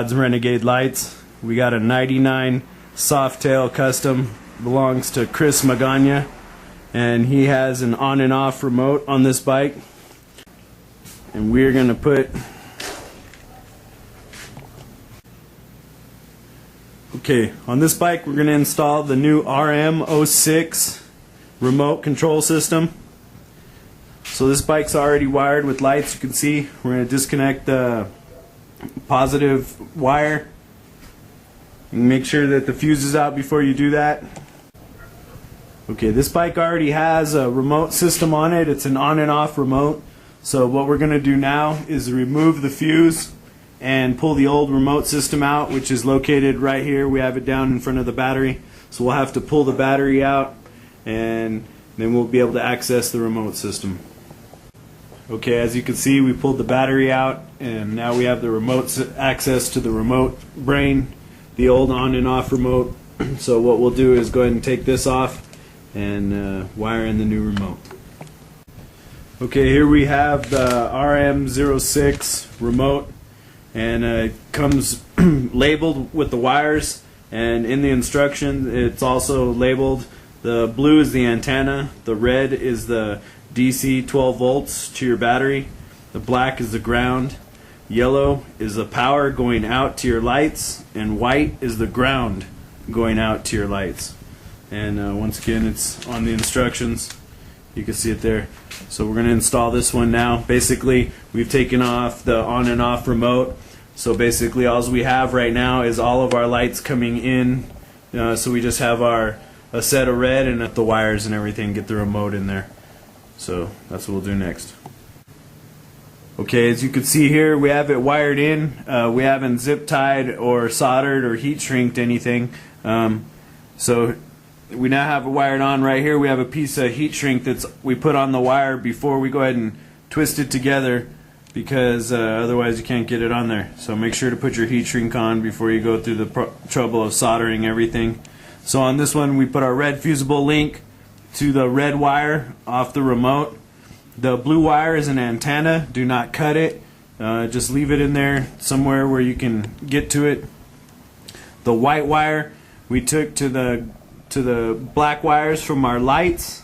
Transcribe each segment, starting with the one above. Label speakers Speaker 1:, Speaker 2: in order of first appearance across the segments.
Speaker 1: Renegade lights. We got a 99 Softail custom, belongs to Chris Magana, and he has an on and off remote on this bike, and we're gonna put on this bike we're gonna install the new RM6 Remote Control System. So this bike's already wired with lights. You can see we're gonna disconnect the positive wire and make sure that the fuse is out before you do that. Okay, this bike already has a remote system on it. It's an on and off remote. So what we're going to do now is remove the fuse and pull the old remote system out, which is located right here. We have it down in front of the battery. So we'll have to pull the battery out and then we'll be able to access the remote system. Okay, as you can see, we pulled the battery out and now we have the remote access to the remote brain, the old on and off remote. So what we'll do is go ahead and take this off and wire in the new remote. Okay, here we have the RM6 remote, and it comes labeled with the wires, and in the instructions it's also labeled. The blue is the antenna, the red is the DC 12 volts to your battery, the black is the ground, yellow is the power going out to your lights, and white is the ground going out to your lights. And once again, it's on the instructions. You can see it there. So we're going to install this one now. Basically, we've taken off the on and off remote. So basically all we have right now is all of our lights coming in. So we just have a set of red and at the wires and everything, get the remote in there. So that's what we'll do next. Okay, as you can see here, we have it wired in. We haven't zip tied or soldered or heat shrinked anything. So we now have it wired on right here. We have a piece of heat shrink that we put on the wire before we go ahead and twist it together, because otherwise you can't get it on there. So make sure to put your heat shrink on before you go through the trouble of soldering everything. So on this one we put our red fusible link to the red wire off the remote. The blue wire is an antenna. Do not cut it. Just leave it in there somewhere where you can get to it. The white wire we took to the black wires from our lights.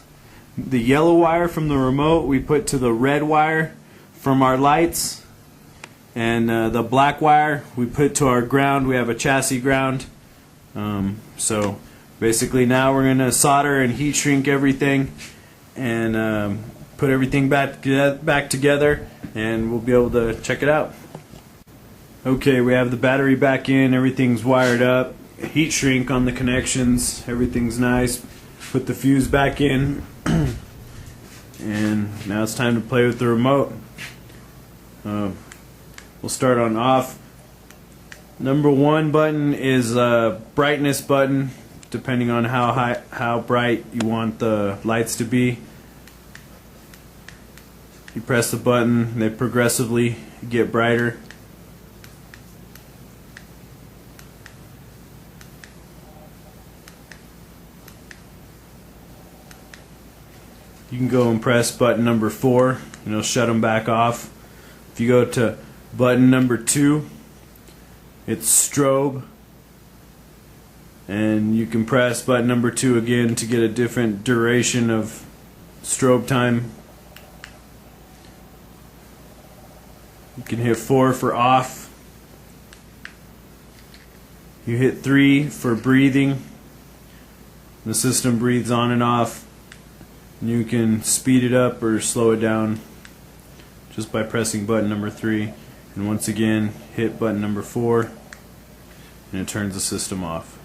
Speaker 1: The yellow wire from the remote we put to the red wire from our lights. And the black wire we put to our ground. We have a chassis ground. So basically now we're going to solder and heat shrink everything and put everything back together, and we'll be able to check it out. Okay, we have the battery back in, everything's wired up, heat shrink on the connections, everything's nice. Put the fuse back in and now it's time to play with the remote. We'll start on off. Number 1 button is a brightness button, depending on how bright you want the lights to be. You press the button, they progressively get brighter. You can go and press button number 4 and it'll shut them back off. If you go to button number 2, it's strobe, and you can press button number 2 again to get a different duration of strobe time. You can hit 4 for off. You hit 3 for breathing. The system breathes on and off. And you can speed it up or slow it down just by pressing button number 3. And once again, hit button number 4 and it turns the system off.